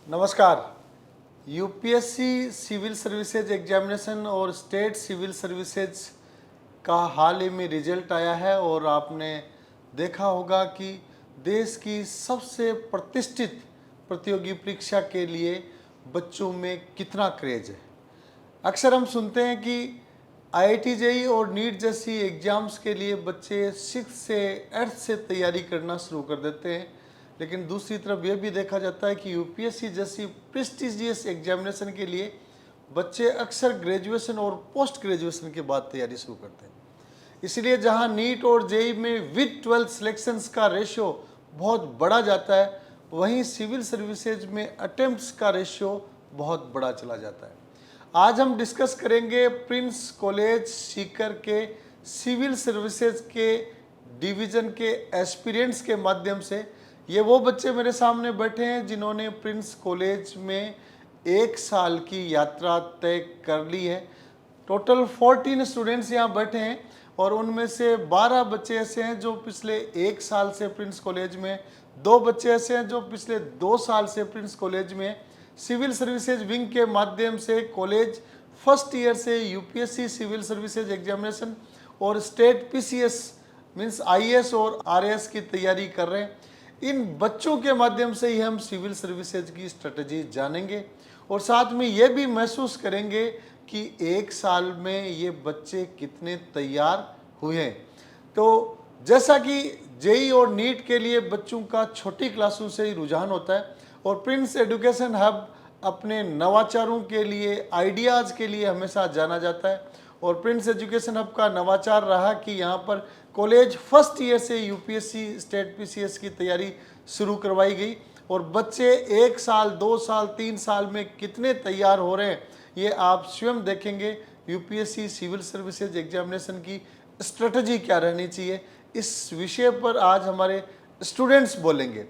नमस्कार। UPSC civil services examination और state civil services का हाल ही में रिजल्ट आया है और आपने देखा होगा कि देश की सबसे प्रतिष्ठित प्रतियोगी परीक्षा के लिए बच्चों में कितना क्रेज है। अक्सर हम सुनते हैं कि आईआईटी जेईई और नीट जैसी एग्ज़ाम्स के लिए बच्चे 6 से 8 से तैयारी करना शुरू कर देते हैं, लेकिन दूसरी तरफ यह भी देखा जाता है कि यूपीएससी जैसी प्रेस्टिजियस एग्जामिनेशन के लिए बच्चे अक्सर ग्रेजुएशन और पोस्ट ग्रेजुएशन के बाद तैयारी शुरू करते हैं। इसलिए जहां नीट और जेईई में विद 12 सिलेक्शंस का रेशियो बहुत बढ़ा जाता है, वहीं सिविल सर्विसेज में अटेम्प्ट्स का रेशियो बहुत बड़ा चला जाता है। आज हम डिस्कस करेंगे प्रिंस कॉलेज सीकर के सिविल सर्विसेज के डिवीज़न के एस्पिरेंट्स के माध्यम से। ये वो बच्चे मेरे सामने बैठे हैं जिन्होंने प्रिंस कॉलेज में 1 साल की यात्रा तय कर ली है। टोटल 14 स्टूडेंट्स यहाँ बैठे हैं और उनमें से 12 बच्चे ऐसे हैं जो पिछले 1 साल से प्रिंस कॉलेज में, 2 बच्चे ऐसे हैं जो पिछले 2 साल से प्रिंस कॉलेज में सिविल सर्विसेज विंग के माध्यम से कॉलेज फर्स्ट ईयर से यूपीएससी सिविल सर्विसेज एग्जामिनेशन और स्टेट पीसीएस मीन्स आईएएस और आरएएस की तैयारी कर रहे हैं। इन बच्चों के माध्यम से ही हम सिविल सर्विसेज की स्ट्रेटजी जानेंगे और साथ में ये भी महसूस करेंगे कि 1 साल में ये बच्चे कितने तैयार हुए हैं। तो जैसा कि जेईई और नीट के लिए बच्चों का छोटी क्लासों से ही रुझान होता है और प्रिंस एजुकेशन हब अपने नवाचारों के लिए, आइडियाज़ के लिए हमेशा जाना जाता है और प्रिंस एजुकेशन हब का नवाचार रहा कि यहाँ पर कॉलेज फर्स्ट ईयर से यूपीएससी स्टेट पीसीएस की तैयारी शुरू करवाई गई और बच्चे 1 साल, 2 साल, 3 साल में कितने तैयार हो रहे हैं ये आप स्वयं देखेंगे। यूपीएससी सिविल सर्विसेज एग्जामिनेशन की स्ट्रेटजी क्या रहनी चाहिए, इस विषय पर आज हमारे स्टूडेंट्स बोलेंगे।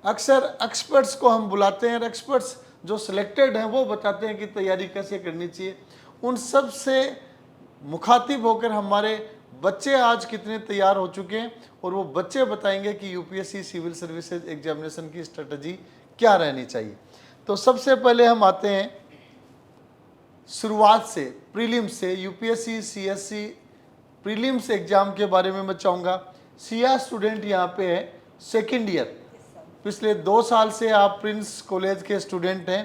अक्सर एक्सपर्ट्स को हम बुलाते हैं और एक्सपर्ट्स जो सिलेक्टेड हैं वो बताते हैं कि तैयारी कैसे करनी चाहिए। उन सब से मुखातिब होकर हमारे बच्चे आज कितने तैयार हो चुके हैं और वो बच्चे बताएंगे कि यूपीएससी सिविल सर्विसेज एग्जामिनेशन की स्ट्रेटजी क्या रहनी चाहिए। तो सबसे पहले हम आते हैं शुरुआत से, प्रीलिम्स से। यूपीएससी सीएससी प्रीलिम्स एग्जाम के बारे में मैं चाहूँगा। सिया स्टूडेंट यहाँ पे है, सेकेंड ईयर, पिछले 2 साल से आप प्रिंस कॉलेज के स्टूडेंट हैं।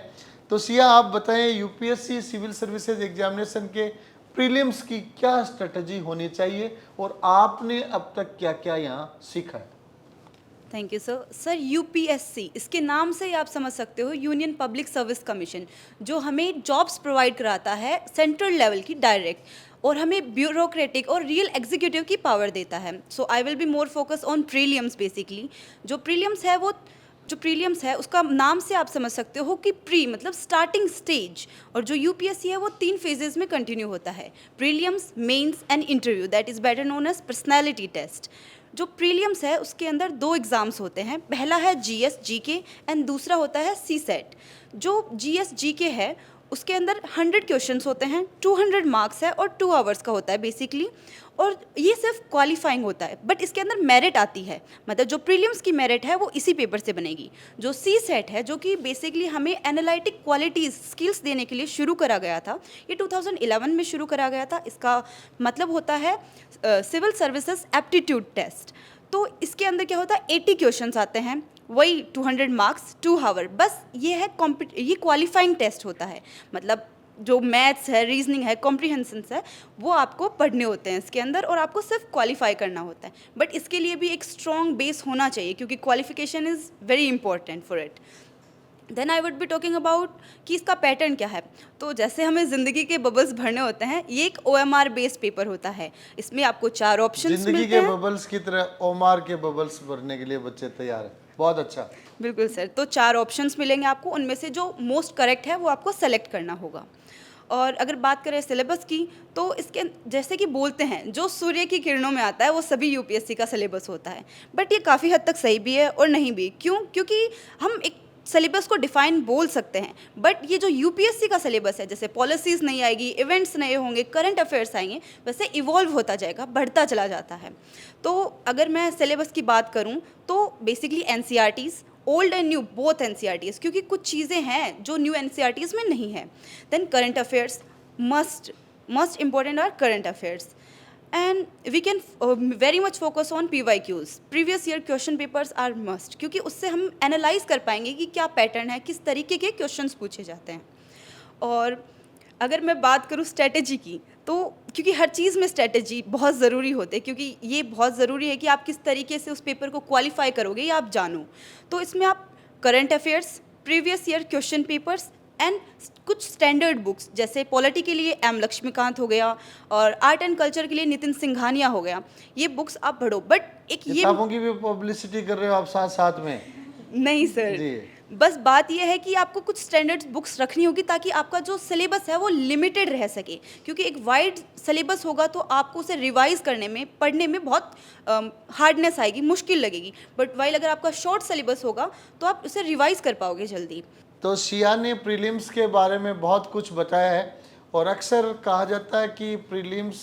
तो सिया आप बताएं यूपीएससी सिविल सर्विसेज एग्जामिनेशन के प्रीलिम्स की क्या स्ट्रेटजी होनी चाहिए और आपने अब तक क्या क्या यहाँ सीखा है। Thank you sir. Sir UPSC, इसके नाम से ही आप समझ सकते हो यूनियन पब्लिक सर्विस कमीशन, जो हमें जॉब्स प्रोवाइड कराता है सेंट्रल लेवल की डायरेक्ट और हमें ब्यूरोक्रेटिक और रियल एग्जीक्यूटिव की पावर देता है। So I will be more focus on prelims basically. जो प्रीलिम्स है उसका नाम से आप समझ सकते हो कि प्री मतलब स्टार्टिंग स्टेज, और जो यूपीएससी है वो 3 फेजेस में कंटिन्यू होता है, prelims, mains and interview, that is better known as personality test. जो प्रीलिम्स है उसके अंदर 2 एग्ज़ाम्स होते हैं, पहला है जीएस जीके एंड दूसरा होता है सीसेट। जो जीएस जीके है उसके अंदर 100 क्वेश्चंस होते हैं, 200 मार्क्स है और 2 आवर्स का होता है बेसिकली, और ये सिर्फ क्वालिफाइंग होता है। बट इसके अंदर मेरिट आती है, मतलब जो प्रीलिम्स की मेरिट है वो इसी पेपर से बनेगी। जो सी सेट है जो कि बेसिकली हमें एनालिटिक क्वालिटीज़ स्किल्स देने के लिए शुरू करा गया था, ये 2011 में शुरू करा गया था। इसका मतलब होता है सिविल सर्विसेज एप्टीट्यूड टेस्ट। तो इसके अंदर क्या होता है, 80 क्वेश्चंस आते हैं, वही 200 मार्क्स 2 आवर, बस ये है ये क्वालिफाइंग टेस्ट होता है। मतलब जो मैथ्स है, रीजनिंग है, कॉम्प्रिहेंशंस है, वो आपको पढ़ने होते हैं इसके अंदर और आपको सिर्फ क्वालिफाई करना होता है। बट इसके लिए भी एक स्ट्रॉन्ग बेस होना चाहिए क्योंकि qualification is very important for it. Then I would be talking about कि इसका पैटर्न क्या है। तो जैसे हमें ज़िंदगी के बबल्स भरने होते हैं, ये एक ओएमआर बेस्ड पेपर होता है। इसमें आपको 4 ऑप्शंस मिलते हैं। जिंदगी के बबल्स की तरह ओमार के बबल्स भरने के लिए बच्चे तैयार हैं। बहुत अच्छा। बिल्कुल सर। तो 4 ऑप्शंस मिलेंगे आपको, उनमें से जो मोस्ट करेक्ट है वो आपको सेलेक्ट करना होगा। और अगर बात करें सिलेबस की, तो इसके जैसे कि बोलते हैं जो सूर्य की किरणों में आता है वो सभी यूपीएससी का सिलेबस होता है, बट ये काफ़ी हद तक सही भी है और नहीं भी। क्यों? क्योंकि हम एक सिलेबस को डिफाइन बोल सकते हैं, बट ये जो यूपीएससी का सिलेबस है, जैसे पॉलिसीज़ नहीं आएगी, इवेंट्स नए होंगे, करंट अफेयर्स आएंगे, वैसे इवॉल्व होता जाएगा, बढ़ता चला जाता है। तो अगर मैं सिलेबस की बात करूं तो basically NCERTs, old and new both NCERTs, क्योंकि कुछ चीज़ें हैं जो न्यू एनसीईआरटीज में नहीं है. Then current affairs, must important are current affairs. And we can very much focus on PYQs, previous year question papers are must, क्योंकि उससे हम एनालाइज कर पाएंगे कि क्या पैटर्न है, किस तरीके के क्वेश्चंस पूछे जाते हैं. और अगर मैं बात करूँ स्ट्रेटेजी की, तो क्योंकि हर चीज़ में स्ट्रेटेजी बहुत ज़रूरी होते हैं, क्योंकि ये बहुत ज़रूरी है कि आप किस तरीके से उस पेपर को क्वालिफाई करोगे या आप जानो. तो इसमें आप current affairs, previous year question papers and कुछ स्टैंडर्ड बुक्स, जैसे पॉलिटी के लिए एम लक्ष्मीकांत हो गया और आर्ट एंड कल्चर के लिए नितिन सिंघानिया हो गया, ये बुक्स आप पढ़ो. बट एक ये किताबों की भी पब्लिसिटी कर रहे हो आप साथ साथ में? नहीं सर, जी. बस बात यह है कि आपको कुछ स्टैंडर्ड बुक्स रखनी होगी ताकि आपका जो सिलेबस है वो लिमिटेड रह सके, क्योंकि एक वाइड सिलेबस होगा तो आपको उसे रिवाइज करने में, पढ़ने में बहुत हार्डनेस आएगी, मुश्किल लगेगी. बट वाइल अगर आपका शॉर्ट सिलेबस होगा तो आप उसे रिवाइज कर पाओगे जल्दी. तो शिया ने प्रीलिम्स के बारे में बहुत कुछ बताया है, और अक्सर कहा जाता है कि प्रीलिम्स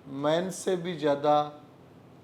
मेंस से भी ज़्यादा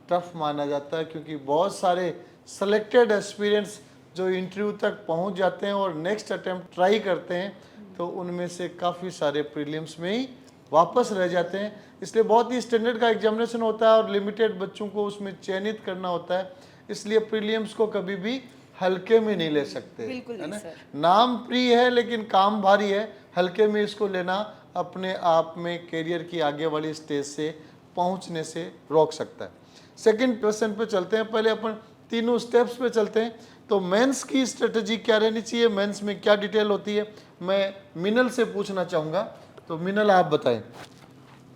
टफ माना जाता है, क्योंकि बहुत सारे सेलेक्टेड एस्पिरेंट्स जो इंटरव्यू तक पहुंच जाते हैं और नेक्स्ट अटेम्प्ट ट्राई करते हैं, तो उनमें से काफ़ी सारे प्रीलिम्स में ही वापस रह जाते हैं. इसलिए बहुत ही स्टैंडर्ड का एग्जामिनेशन होता है और लिमिटेड बच्चों को उसमें चयनित करना होता है. इसलिए प्रीलिम्स को कभी भी हल्के में नहीं ले सकते, बिल्कुल है नहीं ना. सर. नाम प्रिय है लेकिन काम भारी है. हल्के में इसको लेना अपने आप में करियर की आगे वाली स्टेज से पहुंचने से रोक सकता है. सेकंड क्वेश्चन पे चलते हैं. पहले अपन तीनों स्टेप्स पे चलते हैं. तो मेंस की स्ट्रेटजी क्या रहनी चाहिए, मेंस में क्या डिटेल होती है, मैं मिनल से पूछना चाहूँगा. तो मिनल आप बताएं,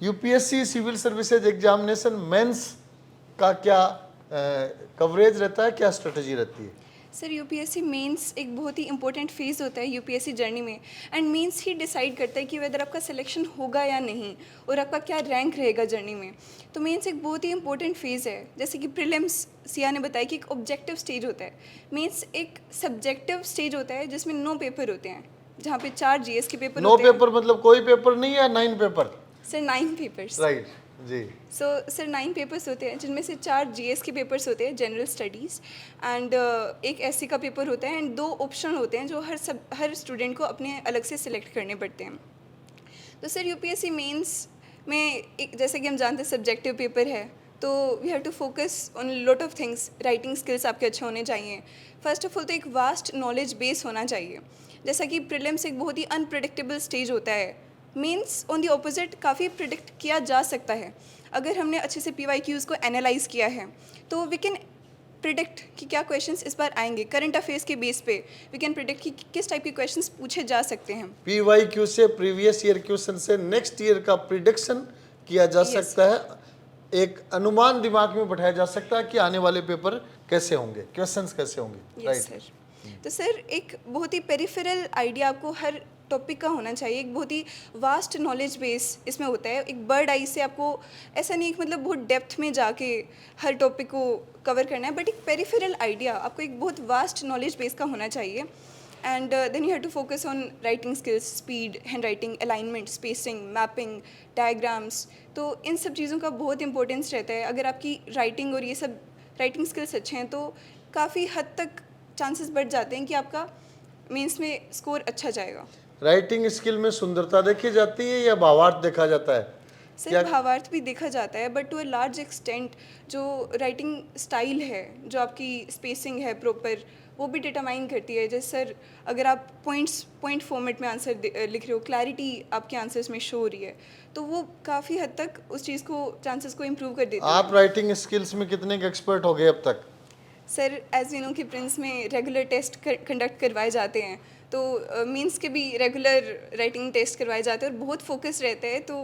UPSC civil services examination mains का क्या कवरेज रहता है, क्या स्ट्रेटजी रहती है? सर यूपीएससी मेंस एक बहुत ही इंपॉर्टेंट फेज़ होता है यूपीएससी जर्नी में, एंड मेंस ही डिसाइड करता है कि वेदर आपका सिलेक्शन होगा या नहीं और आपका क्या रैंक रहेगा जर्नी में. तो मेंस एक बहुत ही इंपॉर्टेंट फेज़ है. जैसे कि प्रीलिम्स सिया ने बताया कि एक ऑब्जेक्टिव स्टेज होता है, मेंस एक सब्जेक्टिव स्टेज होता है जिसमें 9 पेपर होते हैं, जहाँ पे 4 जीएस के पेपर 9 होते हैं. पेपर मतलब कोई पेपर नहीं है, 9 पेपर? Sir 9 papers. राइट जी. सो सर 9 पेपर्स होते हैं, जिनमें से 4 जीएस के पेपर्स होते हैं, जनरल स्टडीज़, एंड एक एससी का पेपर होता है, एंड 2 ऑप्शन होते हैं जो हर स्टूडेंट को अपने अलग से सिलेक्ट करने पड़ते हैं. तो सर यूपीएससी मेंस में एक, जैसे कि हम जानते हैं सब्जेक्टिव पेपर है, तो we have to focus on lot of things. Writing skills आपके अच्छे होने चाहिए. फर्स्ट ऑफ ऑल तो एक वास्ट नॉलेज बेस होना चाहिए. जैसा कि प्रीलिम्स एक बहुत ही अनप्रेडिक्टेबल स्टेज होता है, मेंस ऑन दी ऑपोजिट काफ़ी प्रिडिक्ट किया जा सकता है. अगर हमने अच्छे से पीवाईक्यूज़ को एनालाइज किया है तो वी कैन प्रिडिक्ट कि क्या क्वेश्चंस इस बार आएंगे. करंट अफेयर्स के बेस पे वी कैन प्रिडिक्ट कि किस टाइप के क्वेश्चंस पूछे जा सकते हैं. पीवाईक्यू से, प्रीवियस ईयर क्वेश्चन से नेक्स्ट ईयर का प्रिडिक्शन किया जा सकता है. एक अनुमान दिमाग में बैठाया जा सकता है कि आने वाले पेपर कैसे होंगे, क्वेश्चंस कैसे होंगे. Yes sir. तो सर एक बहुत ही पेरिफेरल आइडिया आपको हर टॉपिक का होना चाहिए. एक बहुत ही वास्ट नॉलेज बेस इसमें होता है. एक बर्ड आई से आपको ऐसा नहीं, मतलब बहुत डेप्थ में जाके हर टॉपिक को कवर करना है, बट एक पेरिफेरल आइडिया, आपको एक बहुत वास्ट नॉलेज बेस का होना चाहिए. And then you have to focus on writing skills, speed, hand writing, alignment, spacing, mapping, diagrams. तो इन सब चीज़ों का बहुत इंपॉर्टेंस रहता है. अगर आपकी राइटिंग और ये सब राइटिंग स्किल्स अच्छे हैं तो काफ़ी हद तक चांसेस बढ़ जाते हैं कि आपका मेंस में स्कोर अच्छा जाएगा. राइटिंग स्किल में सुंदरता देखी जाती है या भावार्थ देखा जाता है? सर भावार्थ भी देखा जाता है, but to a large extent जो राइटिंग स्टाइल है, जो आपकी स्पेसिंग है प्रॉपर, वो भी डिटरमाइन करती है. जैसे सर अगर आप पॉइंट फॉर्मेट में आंसर लिख रहे हो, क्लैरिटी आपके आंसर्स में शो हो रही है, तो वो काफ़ी हद तक उस चीज़ को, चांसेस को इम्प्रूव कर देती है. आप राइटिंग स्किल्स में कितने के एक्सपर्ट हो गए अब तक? सर एज यू नो कि प्रिंस में रेगुलर टेस्ट कंडक्ट करवाए जाते हैं, तो मींस के भी रेगुलर राइटिंग टेस्ट करवाए जाते हैं और बहुत फोकस रहते हैं, तो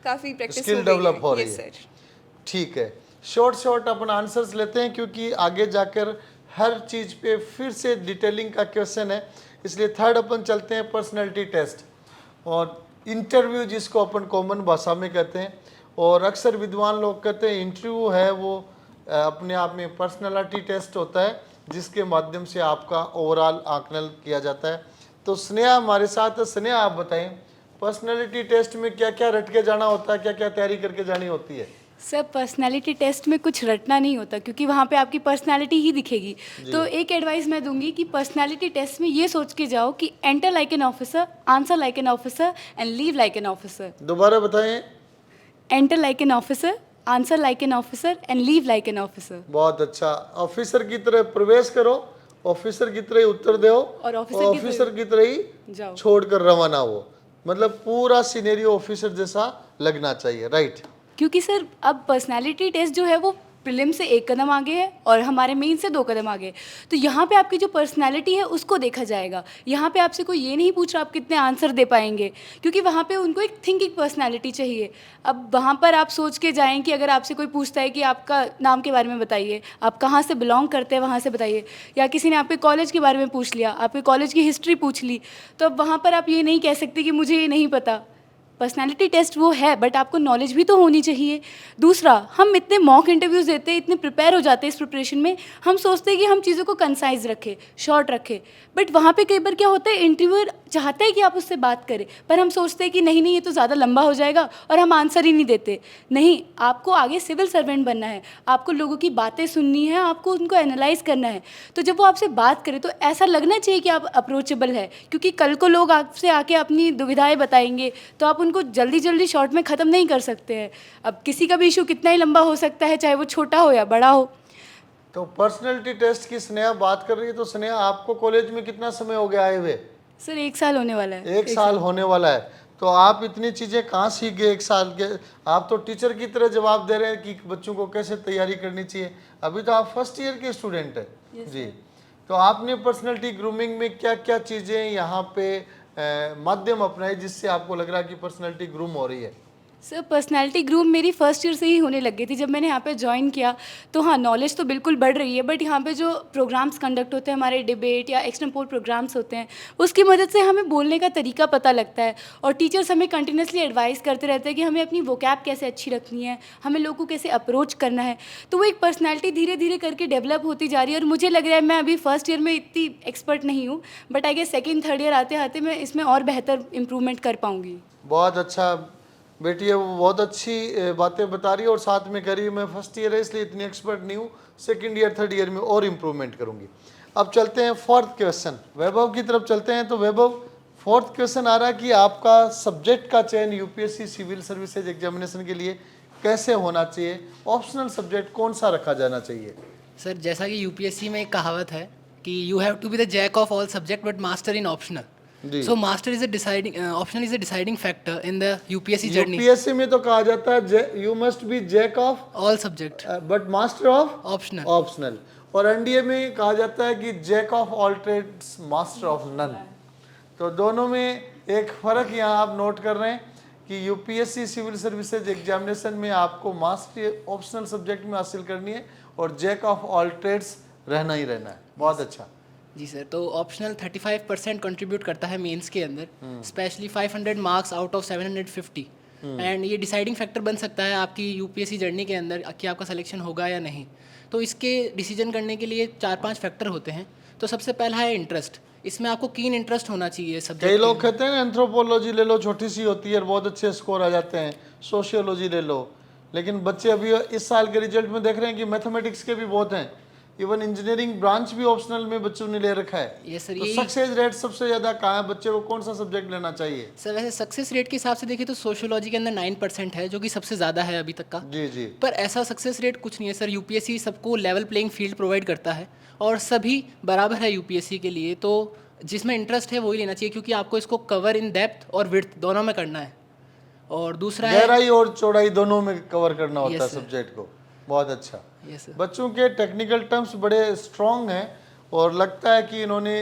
काफ़ी प्रैक्टिस स्किल डेवलप हो रही है. सर ठीक है. शॉर्ट अपन आंसर्स लेते हैं, क्योंकि आगे जाकर हर चीज़ पे फिर से डिटेलिंग का क्वेश्चन है. इसलिए थर्ड अपन चलते हैं पर्सनैलिटी टेस्ट और इंटरव्यू, जिसको अपन कॉमन भाषा में कहते हैं. और अक्सर विद्वान लोग कहते हैं इंटरव्यू है वो अपने आप में पर्सनैलिटी टेस्ट होता है, जिसके माध्यम से आपका ओवरऑल आकलन किया जाता है. तो स्नेहा हमारे साथ है. स्नेहा आप बताएं, पर्सनैलिटी टेस्ट में क्या क्या रट के जाना होता है, क्या क्या तैयारी करके जानी होती है? सर पर्सनालिटी टेस्ट में कुछ रटना नहीं होता क्योंकि वहाँ पे आपकी पर्सनालिटी ही दिखेगी। तो एक एडवाइस मैं दूंगी कि पर्सनालिटी टेस्ट में ये सोच के जाओ कि enter like an officer, answer like an officer and leave like an officer. दोबारा बताएं। Enter like an officer, answer like an officer and leave like an officer. बहुत अच्छा। ऑफिसर की तरह प्रवेश करो, ऑफिसर की तरह ही उत्तर दो और ऑफिसर की तरह ही जाओ। छोड़कर रवाना हो। मतलब पूरा सिनेरियो ऑफिसर जैसा लगना चाहिए, राइट? क्योंकि सर अब पर्सनालिटी टेस्ट जो है वो प्रीलिम से 1 कदम आगे है और हमारे मेन से 2 कदम आगे है। तो यहाँ पे आपकी जो पर्सनालिटी है उसको देखा जाएगा। यहाँ पे आपसे कोई ये नहीं पूछ रहा आप कितने आंसर दे पाएंगे, क्योंकि वहाँ पे उनको एक थिंकिंग पर्सनालिटी चाहिए। अब वहाँ पर आप सोच के जाएं कि अगर आपसे कोई पूछता है कि आपका नाम के बारे में बताइए, आप कहाँ से बिलोंग करते हैं वहाँ से बताइए, या किसी ने आपके कॉलेज के बारे में पूछ लिया, आपके कॉलेज की हिस्ट्री पूछ ली, तो अब वहाँ पर आप ये नहीं कह सकते कि मुझे ये नहीं पता। पर्सनालिटी टेस्ट वो है, बट आपको नॉलेज भी तो होनी चाहिए। दूसरा, हम इतने मॉक इंटरव्यूज़ देते हैं, इतने प्रिपेयर हो जाते हैं इस प्रिपरेशन में, हम सोचते हैं कि हम चीज़ों को कंसाइज रखें, शॉर्ट रखें, बट वहाँ पे कई बार क्या होता है, इंटरव्यूअर चाहता है कि आप उससे बात करें, पर हम सोचते हैं कि नहीं नहीं ये तो ज़्यादा लंबा हो जाएगा और हम आंसर ही नहीं देते। नहीं, आपको आगे सिविल सर्वेंट बनना है, आपको लोगों की बातें सुननी है, आपको उनको एनालाइज करना है। तो जब वो आपसे बात करें तो ऐसा लगना चाहिए कि आप अप्रोचेबल है, क्योंकि कल को लोग आपसे आके अपनी दुविधाएं बताएंगे तो आप उनको जल्दी जल्दी शॉर्ट में ख़त्म नहीं कर सकते हैं। अब किसी का भी इशू कितना ही लंबा हो सकता है, चाहे वो छोटा हो या बड़ा हो। तो पर्सनालिटी टेस्ट की स्नेहा बात कर रही है, तो स्नेहा आपको कॉलेज में कितना समय हो गया आए हुए? सर 1 साल होने वाला है। 1 साल होने वाला है। तो आप इतनी चीज़ें कहाँ सीख गए 1 साल के? आप तो टीचर की तरह जवाब दे रहे हैं कि बच्चों को कैसे तैयारी करनी चाहिए। अभी तो आप फर्स्ट ईयर के स्टूडेंट हैं। जी, तो आपने पर्सनालिटी ग्रूमिंग में क्या क्या चीज़ें यहाँ पे माध्यम अपनाए जिससे आपको लग रहा है कि पर्सनालिटी ग्रूम हो रही है? सर पर्सनालिटी ग्रूम मेरी फर्स्ट ईयर से ही होने लग गई थी जब मैंने यहाँ पे ज्वाइन किया। तो हाँ, नॉलेज तो बिल्कुल बढ़ रही है, बट यहाँ पे जो प्रोग्राम्स कंडक्ट होते हैं, हमारे डिबेट या एक्सटेम्पोर प्रोग्राम्स होते हैं, उसकी मदद से हमें बोलने का तरीका पता लगता है। और टीचर्स हमें कंटिन्यूसली एडवाइस करते रहते हैं कि हमें अपनी वोकैब कैसे अच्छी रखनी है, हमें लोगों को कैसे अप्रोच करना है। तो वो एक पर्सनैलिटी धीरे धीरे करके डेवलप होती जा रही है। और मुझे लग रहा है मैं अभी फर्स्ट ईयर में इतनी एक्सपर्ट नहीं हूँ, but I guess second third year आते आते मैं इसमें और बेहतर इंप्रूवमेंट कर पाऊँगी। बहुत अच्छा बेटी है, वो बहुत अच्छी बातें बता रही है और साथ में कह रही है मैं फर्स्ट ईयर है इसलिए इतनी एक्सपर्ट नहीं हूँ, सेकंड ईयर थर्ड ईयर में और इम्प्रूवमेंट करूँगी। अब चलते हैं फोर्थ क्वेश्चन, वैभव की तरफ चलते हैं। तो वैभव, फोर्थ क्वेश्चन आ रहा है कि आपका सब्जेक्ट का चयन यूपीएससी सिविल सर्विसेज एग्जामिनेशन के लिए कैसे होना चाहिए? ऑप्शनल सब्जेक्ट कौन सा रखा जाना चाहिए? सर जैसा कि यूपीएससी में एक कहावत है कि you have to be the jack of all subject but master in optional. So master is a deciding optional is a deciding factor in the UPSC journey. UPSC में तो कहा जाता है you must be jack of all subject but master of optional. Optional. और NDA में कहा जाता है कि jack of all trades master of none. तो दोनों में एक फ़र्क यहाँ आप नोट कर रहे हैं कि यूपीएससी सिविल सर्विसेज एग्जामिनेशन में आपको मास्टरी ऑप्शनल सब्जेक्ट में हासिल करनी है और जैक ऑफ ऑल ट्रेड्स रहना ही रहना है। बहुत अच्छा जी सर, तो ऑप्शनल 35% कंट्रीब्यूट करता है मेंस के अंदर, specially 500 marks out of 750। And ये डिसाइडिंग फैक्टर बन सकता है आपकी यूपीएससी जर्नी के अंदर कि आपका सिलेक्शन होगा या नहीं। तो इसके डिसीजन करने के लिए 4-5 फैक्टर होते हैं। तो सबसे पहला है इंटरेस्ट। इसमें आपको कीन इंटरेस्ट होना चाहिए सब्जेक्ट। कई लोग कहते हैं एंथ्रोपोलॉजी ले लो, छोटी सी होती है और बहुत अच्छे स्कोर आ जाते हैं, सोशियोलॉजी ले लो, लेकिन बच्चे अभी इस साल के रिजल्ट में देख रहे हैं कि मैथमेटिक्स के भी बहुत हैं, इवन इंजीनियरिंग ब्रांच भी ऑप्शनल में बच्चों ने ले रखा है। ये सर, तो यही सक्सेस रेट सबसे ज़्यादा कहाँ है? बच्चे को कौन सा सब्जेक्ट लेना चाहिए? सर वैसे सक्सेस रेट के हिसाब से देखिए तो सोशियोलॉजी के अंदर 9% है, जो कि सबसे ज़्यादा है अभी तक का। जी जी। पर ऐसा सक्सेस रेट कुछ नहीं है सर। यूपीएससी सबको लेवल प्लेइंग फील्ड प्रोवाइड करता है और सभी बराबर है यूपीएससी के लिए। तो जिसमें इंटरेस्ट है वही लेना चाहिए, क्योंकि आपको इसको कवर इन डेप्थ और विड्थ दोनों में करना है। और दूसरा है गहराई और चौड़ाई दोनों में कवर करना होता है Yes, sir. सब्जेक्ट को। बहुत अच्छा। Yes sir. बच्चों के टेक्निकल टर्म्स बड़े स्ट्रॉन्ग हैं और लगता है कि इन्होंने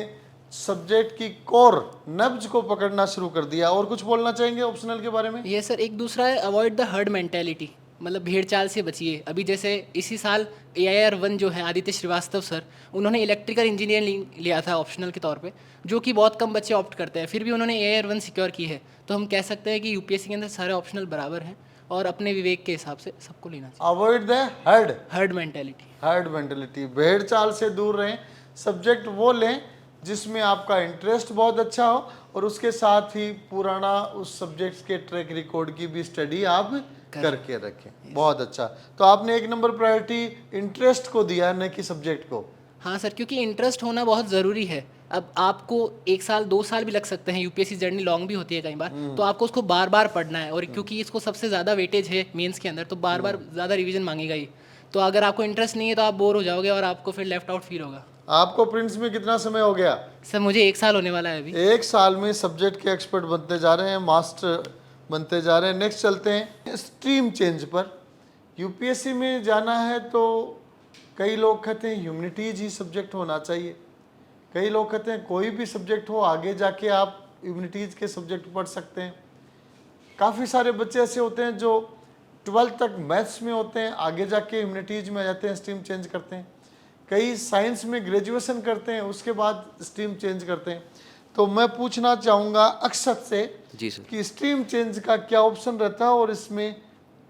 सब्जेक्ट की कोर नब्ज को पकड़ना शुरू कर दिया। और कुछ बोलना चाहेंगे ऑप्शनल के बारे में? ये सर, एक दूसरा है अवॉइड द हर्ड मेंटेलिटी, मतलब भीड़ चाल से बचिए। अभी जैसे इसी साल AIR 1 जो है आदित्य श्रीवास्तव सर, उन्होंने इलेक्ट्रिकल इंजीनियरिंग लिया था ऑप्शनल के तौर पे, जो कि बहुत कम बच्चे ऑप्ट करते हैं, फिर भी उन्होंने AIR 1 सिक्योर की है। तो हम कह सकते हैं कि यूपीएससी के अंदर सारे ऑप्शनल बराबर हैं और अपने विवेक के हिसाब से सबको लेना चाहिए। Avoid the heard herd mentality. Herd mentality, भेड़ चाल से दूर रहें, सब्जेक्ट वो लें जिसमें आपका इंटरेस्ट बहुत अच्छा हो और उसके साथ ही पुराना उस सब्जेक्ट्स के ट्रैक रिकॉर्ड की भी स्टडी आप करके रखें। बहुत अच्छा। तो आपने 1 नंबर प्रायोरिटी इंटरेस्ट को दिया न कि सब्जेक्ट को। हाँ सर, क्योंकि इंटरेस्ट होना बहुत ज़रूरी है। अब आपको 1 साल 2 साल भी लग सकते हैं, यूपीएससी जर्नी लॉन्ग भी होती है कई बार, तो आपको उसको बार बार पढ़ना है, और क्योंकि इसको सबसे ज़्यादा वेटेज है मेंस के अंदर, तो बार बार ज़्यादा रिवीजन मांगेगा ही। तो अगर आपको इंटरेस्ट नहीं है तो आप बोर हो जाओगे और आपको फिर लेफ्ट आउट फील होगा। आपको प्रिंस में कितना समय हो गया? सर मुझे 1 साल होने वाला है अभी। 1 साल में सब्जेक्ट के एक्सपर्ट बनते जा रहे हैं, मास्टर बनते जा रहे हैं। नेक्स्ट चलते हैं स्ट्रीम चेंज पर। यूपीएससी में जाना है तो कई लोग कहते हैं ह्यूमैनिटीज ही सब्जेक्ट होना चाहिए, कई लोग कहते हैं कोई भी सब्जेक्ट हो, आगे जाके आप ह्यूमैनिटीज के सब्जेक्ट पढ़ सकते हैं। काफ़ी सारे बच्चे ऐसे होते हैं जो 12th तक मैथ्स में होते हैं, आगे जाके ह्यूमैनिटीज में आ जाते हैं, स्ट्रीम चेंज करते हैं। कई साइंस में ग्रेजुएशन करते हैं, उसके बाद स्ट्रीम चेंज करते हैं। तो मैं पूछना चाहूँगा अक्षत से जी सर। कि स्ट्रीम चेंज का क्या ऑप्शन रहता है और इसमें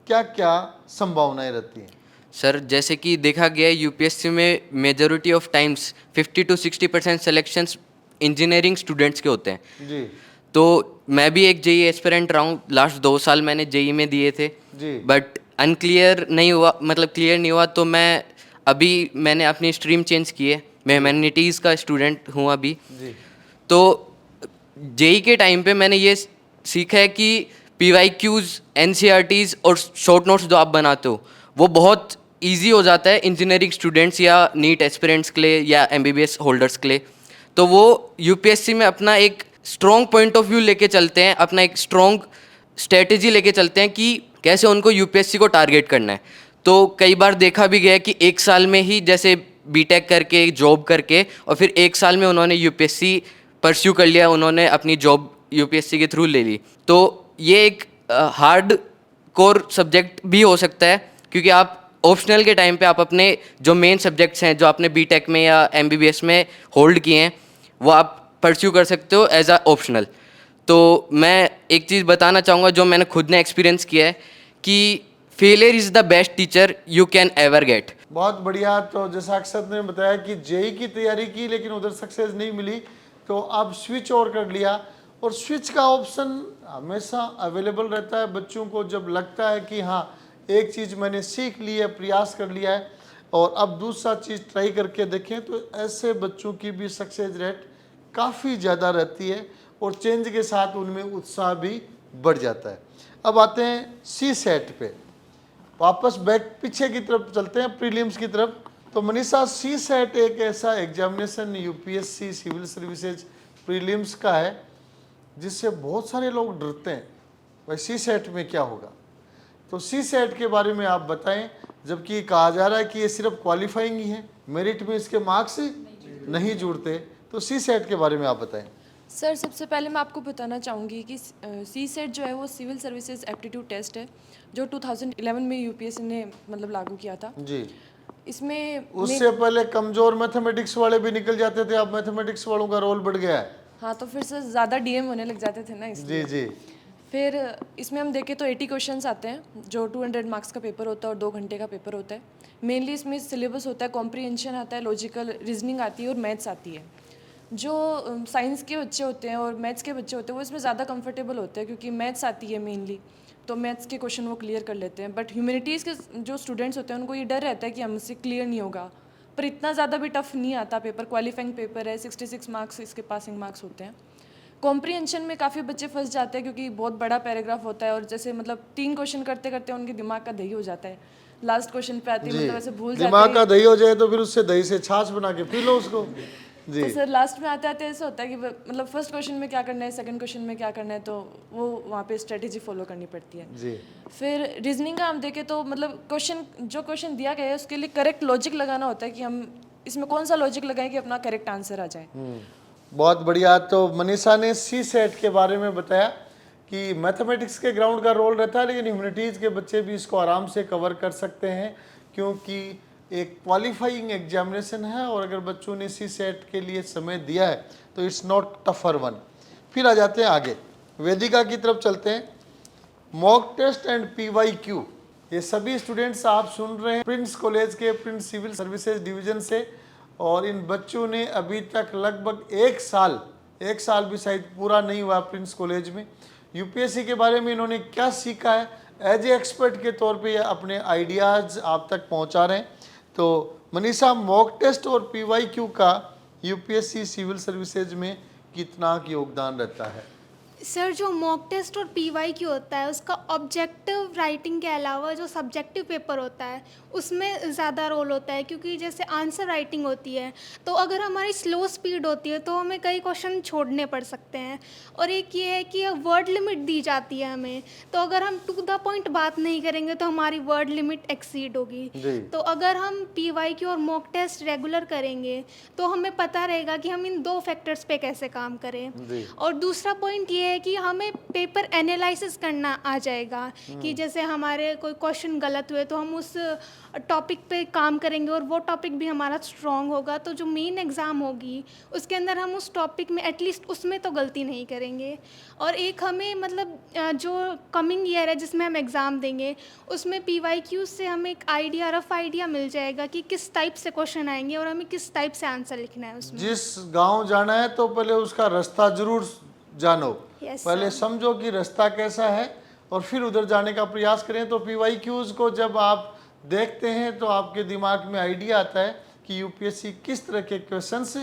क्या क्या संभावनाएं रहती हैं? सर जैसे कि देखा गया है यूपीएससी में majority of times 50 to 60% selections engineering students के होते हैं। जी तो मैं भी एक जेई एस्पिरेंट रहा हूँ, लास्ट 2 साल मैंने जेई में दिए थे, जी। बट अनक्लियर नहीं हुआ, मतलब क्लियर नहीं हुआ, तो मैंने अपनी स्ट्रीम चेंज की है। मैं ह्यूमैनिटीज़ का स्टूडेंट हूँ अभी। जी तो जेई के टाइम पे मैंने ये सीखा है कि पीवाईक्यूज, एनसीईआरटीज और शॉर्ट नोट्स जो आप बनाते हो वो बहुत इजी हो जाता है इंजीनियरिंग स्टूडेंट्स या नीट एस्पिरेंट्स के लिए या एमबीबीएस होल्डर्स के लिए। तो वो यूपीएससी में अपना एक स्ट्रॉन्ग पॉइंट ऑफ व्यू लेके चलते हैं, अपना एक स्ट्रॉन्ग स्ट्रेटेजी लेके चलते हैं कि कैसे उनको यूपीएससी को टारगेट करना है। तो कई बार देखा भी गया है कि 1 साल में ही जैसे बीटेक करके जॉब करके और फिर 1 साल में उन्होंने यूपीएससी परस्यू कर लिया, उन्होंने अपनी जॉब यूपीएससी के थ्रू ले ली। तो ये एक हार्ड कोर सब्जेक्ट भी हो सकता है, क्योंकि आप ऑप्शनल के टाइम पे आप अपने जो मेन सब्जेक्ट्स हैं जो आपने बीटेक में या एमबीबीएस में होल्ड किए हैं वो आप परस्यू कर सकते हो एज अ ऑप्शनल। तो मैं एक चीज़ बताना चाहूँगा जो मैंने खुद ने एक्सपीरियंस किया है कि failure is the best teacher you can ever get. बहुत बढ़िया। तो जैसा अक्षत ने बताया कि जेई की तैयारी की लेकिन उधर सक्सेस नहीं मिली, तो अब स्विच और कर लिया, और स्विच का ऑप्शन हमेशा अवेलेबल रहता है बच्चों को। जब लगता है कि हाँ एक चीज़ मैंने सीख ली है, प्रयास कर लिया है और अब दूसरा चीज़ ट्राई करके देखें, तो ऐसे बच्चों की भी सक्सेस रेट काफ़ी ज़्यादा रहती है और चेंज के साथ उनमें उत्साह भी बढ़ जाता है। अब आते हैं सी सेट पे, वापस बैक पीछे की तरफ चलते हैं, प्रीलिम्स की तरफ। तो मनीषा, सी सेट एक ऐसा examination UPSC civil services prelims का है जिससे बहुत सारे लोग डरते हैं, भाई सी सेट में क्या होगा। तो सी सेट के बारे में आप बताएं, जबकि कहा जा रहा है कि ये सिर्फ क्वालिफाइंग ही है, मेरिट में इसके मार्क्स नहीं जुड़ते। तो सी सेट के बारे में आप बताएं। सर सबसे पहले मैं आपको बताना चाहूँगी कि सी सेट जो है वो सिविल सर्विसेज एप्टीट्यूड टेस्ट है जो 2011 में यूपीएससी ने मतलब लागू किया था जी। इसमें। उससे पहले कमजोर मैथमेटिक्स वाले भी निकल जाते थे, अब मैथमेटिक्स वालों का रोल बढ़ गया है। हाँ, तो फिर से ज़्यादा डीएम होने लग जाते थे ना इसलिए। जी जी। फिर इसमें हम देखें तो 80 क्वेश्चंस आते हैं जो 200 मार्क्स का पेपर होता है और 2 घंटे का पेपर होता है। मेनली इसमें सिलेबस होता है, कॉम्प्रीहेंशन आता है, लॉजिकल रीजनिंग आती है और मैथ्स आती है। जो साइंस के बच्चे होते हैं और मैथ्स के बच्चे होते हैं वो इसमें ज़्यादा कंफर्टेबल होते हैं क्योंकि मैथ्स आती है मेनली, तो मैथ्स के क्वेश्चन वो क्लियर कर लेते हैं। बट ह्यूमैनिटीज़ के जो स्टूडेंट्स होते हैं उनको ये डर रहता है कि हमसे क्लियर नहीं होगा, पर इतना ज़्यादा भी टफ नहीं आता पेपर, क्वालिफाइंग पेपर है, 66 मार्क्स इसके पासिंग मार्क्स होते हैं। कॉम्प्रीहेंशन में काफ़ी बच्चे फंस जाते हैं क्योंकि बहुत बड़ा पैराग्राफ होता है और जैसे मतलब 3 क्वेश्चन करते करते उनके दिमाग का दही हो जाता है, लास्ट क्वेश्चन पे आती है मतलब ऐसे भूल जाते हैं। दिमाग का दही हो जाए तो फिर उससे दही से छाछ बना के पी लो उसको। जी। तो सर लास्ट में आते आते ऐसा होता है कि मतलब फर्स्ट क्वेश्चन में क्या करना है, सेकंड क्वेश्चन में क्या करना है, तो वो वहाँ पे स्ट्रेटेजी फॉलो करनी पड़ती है। जी। फिर रीजनिंग का हम देखें तो मतलब क्वेश्चन दिया गया है उसके लिए करेक्ट लॉजिक लगाना होता है कि हम इसमें कौन सा लॉजिक लगाएं कि अपना करेक्ट आंसर आ जाए। बहुत बढ़िया। तो मनीषा ने सी सेट के बारे में बताया कि मैथमेटिक्स के ग्राउंड का रोल रहता है लेकिन ह्यूमैनिटीज़ के बच्चे भी इसको आराम से कवर कर सकते हैं क्योंकि एक क्वालिफाइंग एग्जामिनेशन है और अगर बच्चों ने सी सेट के लिए समय दिया है तो इट्स नॉट टफर वन। फिर आ जाते हैं आगे, वेदिका की तरफ चलते हैं। मॉक टेस्ट एंड PYQ, ये सभी स्टूडेंट्स आप सुन रहे हैं प्रिंस कॉलेज के प्रिंस सिविल सर्विसेज डिवीजन से, और इन बच्चों ने अभी तक लगभग एक साल भी शायद पूरा नहीं हुआ प्रिंस कॉलेज में। यूपीएससी के बारे में इन्होंने क्या सीखा है, एज ए एक्सपर्ट के तौर पे ये अपने आइडियाज़ आप तक पहुंचा रहे हैं। तो मनीषा, मॉक टेस्ट और पीवाईक्यू का यूपीएससी सिविल सर्विसेज में कितना योगदान रहता है? सर, जो मॉक टेस्ट और पीवाईक्यू होता है उसका ऑब्जेक्टिव राइटिंग के अलावा जो सब्जेक्टिव पेपर होता है उसमें ज़्यादा रोल होता है, क्योंकि जैसे आंसर राइटिंग होती है तो अगर हमारी स्लो स्पीड होती है तो हमें कई क्वेश्चन छोड़ने पड़ सकते हैं। और एक ये है कि वर्ड लिमिट दी जाती है हमें, तो अगर हम टू द पॉइंट बात नहीं करेंगे तो हमारी वर्ड लिमिट एक्सीड होगी। तो अगर हम पीवाईक्यू और मॉक टेस्ट रेगुलर करेंगे तो हमें पता रहेगा कि हम इन 2 फैक्टर्स पे कैसे काम करें। और दूसरा पॉइंट ये है कि हमें पेपर एनालिसिस करना आ जाएगा कि जैसे हमारे कोई क्वेश्चन गलत हुए तो हम उस टॉपिक पे काम करेंगे और वो टॉपिक भी हमारा स्ट्रॉन्ग होगा, तो जो मेन एग्ज़ाम होगी उसके अंदर हम उस टॉपिक में एटलीस्ट उसमें तो गलती नहीं करेंगे। और एक हमें मतलब जो कमिंग ईयर है जिसमें हम एग्ज़ाम देंगे उसमें पीवाईक्यू से हमें एक आइडिया, रफ आइडिया मिल जाएगा कि किस टाइप से क्वेश्चन आएंगे और हमें किस टाइप से आंसर लिखना है उसमें। जिस गाँव जाना है तो पहले उसका रास्ता जरूर जानो, Yes, पहले sir. समझो कि रास्ता कैसा है और फिर उधर जाने का प्रयास करें। तो पीवाईक्यूज को जब आप देखते हैं तो आपके दिमाग में आइडिया आता है कि यूपीएससी किस तरह के क्वेश्चंस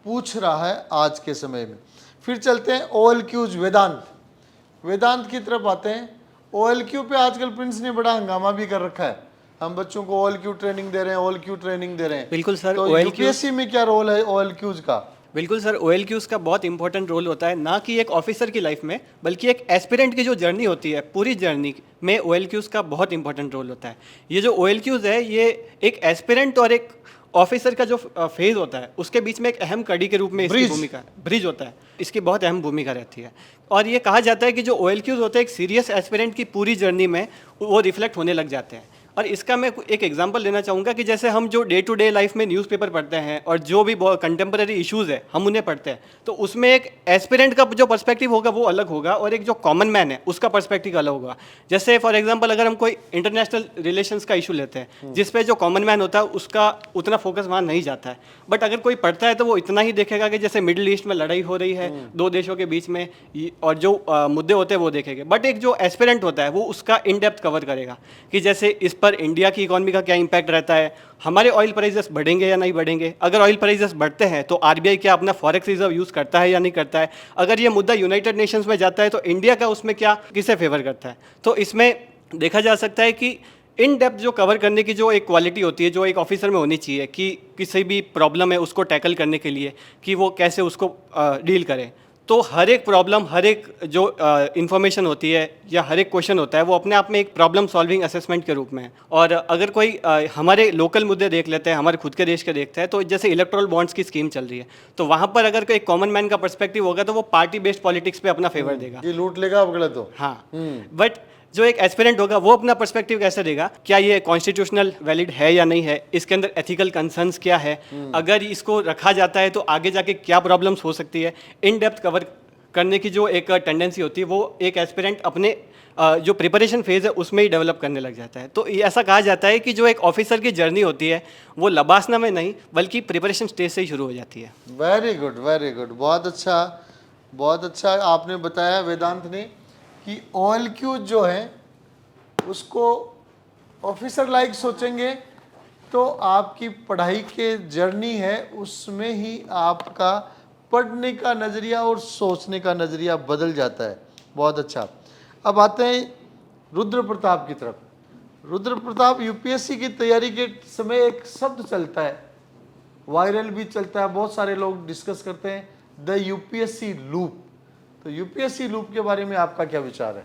पूछ रहा है आज के समय में। फिर चलते हैं ओएलक्यूज, वेदांत की तरफ आते हैं। ओएलक्यू पे आजकल प्रिंस ने बड़ा हंगामा भी कर रखा है, हम बच्चों को ओएलक्यू ट्रेनिंग दे रहे हैं, ओएलक्यू ट्रेनिंग दे रहे हैं। बिल्कुल सर, तो OLQ यूपीएससी में क्या रोल है ओएलक्यूज का? बिल्कुल सर, OLQs का बहुत इंपॉर्टेंट रोल होता है, ना कि एक ऑफिसर की लाइफ में बल्कि एक एस्पिरेंट की जो जर्नी होती है, पूरी जर्नी में OLQs का बहुत इंपॉर्टेंट रोल होता है। ये जो OLQs है ये एक एस्पिरेंट और एक ऑफिसर का जो फेज होता है उसके बीच में एक अहम कड़ी के रूप में इसकी भूमिका, ब्रिज होता है, इसकी बहुत अहम भूमिका रहती है। और ये कहा जाता है कि जो OLQs होते हैं एक सीरियस एस्पिरेंट की पूरी जर्नी में वो रिफ्लेक्ट होने लग जाते हैं। और इसका मैं एक एग्जांपल लेना चाहूँगा कि जैसे हम जो डे टू डे लाइफ में न्यूज़पेपर पढ़ते हैं और जो भी कंटेम्प्रेरी इश्यूज़ है हम उन्हें पढ़ते हैं, तो उसमें एक एस्पिरेंट का जो पर्सपेक्टिव होगा वो अलग होगा और एक जो कॉमन मैन है उसका पर्सपेक्टिव अलग होगा। जैसे फॉर एग्जांपल अगर हम कोई इंटरनेशनल रिलेशंस का इशू लेते हैं जिस पे जो कॉमन मैन होता है उसका उतना फोकस वहाँ नहीं जाता है, बट अगर कोई पढ़ता है तो वो इतना ही देखेगा कि जैसे मिडिल ईस्ट में लड़ाई हो रही है 2 देशों के बीच में और जो मुद्दे होते हैं वो देखेंगे। बट एक जो एस्पिरेंट होता है वो उसका इन डेप्थ कवर करेगा कि जैसे इस पर इंडिया की इकोनॉमी का क्या इंपैक्ट रहता है, हमारे ऑयल प्राइसेस बढ़ेंगे या नहीं बढ़ेंगे, अगर ऑयल प्राइसेस बढ़ते हैं तो आरबीआई क्या अपना फॉरेक्स रिजर्व यूज़ करता है या नहीं करता है, अगर ये मुद्दा यूनाइटेड नेशंस में जाता है तो इंडिया का उसमें क्या किसे फेवर करता है। तो इसमें देखा जा सकता है कि इन डेप्थ जो कवर करने की जो एक क्वालिटी होती है जो एक ऑफिसर में होनी चाहिए कि किसी भी प्रॉब्लम है उसको टैकल करने के लिए कि वो कैसे उसको डील करें। तो हर एक प्रॉब्लम, हर एक जो इन्फॉर्मेशन होती है या हर एक क्वेश्चन होता है वो अपने आप में एक प्रॉब्लम सॉल्विंग असेसमेंट के रूप में है। और अगर कोई हमारे लोकल मुद्दे देख लेते हैं, हमारे खुद के देश के देखते हैं, तो जैसे इलेक्टोरल बॉन्ड्स की स्कीम चल रही है तो वहाँ पर अगर कोई कॉमन मैन का पर्सपेक्टिव होगा तो वो पार्टी बेस्ड पॉलिटिक्स पे अपना फेवर देगा, ये लूट लेगा अब गलत हो। हाँ, बट जो एक एस्पिरेंट होगा वो अपना पर्सपेक्टिव कैसे देगा, क्या ये कॉन्स्टिट्यूशनल वैलिड है या नहीं है, इसके अंदर एथिकल कंसर्न्स क्या है, अगर इसको रखा जाता है तो आगे जाके क्या प्रॉब्लम्स हो सकती है। इन डेप्थ कवर करने की जो एक टेंडेंसी होती है वो एक एस्पिरेंट अपने जो प्रिपरेशन फेज़ है उसमें ही डेवलप करने लग जाता है। तो ऐसा कहा जाता है कि जो एक ऑफिसर की जर्नी होती है वो लबासना में नहीं बल्कि प्रिपरेशन स्टेज से ही शुरू हो जाती है। वेरी गुड, वेरी गुड, बहुत अच्छा आपने बताया वेदांत ने कि OLQ जो है उसको ऑफिसर लाइक सोचेंगे तो आपकी पढ़ाई के जर्नी है उसमें ही आपका पढ़ने का नज़रिया और सोचने का नज़रिया बदल जाता है। बहुत अच्छा। अब आते हैं रुद्र प्रताप की तरफ। रुद्र प्रताप, यूपीएससी की तैयारी के समय एक शब्द चलता है, वायरल भी चलता है, बहुत सारे लोग डिस्कस करते हैं, द यूपीएससी लूप। तो यूपीएससी लूप के बारे में आपका क्या विचार है?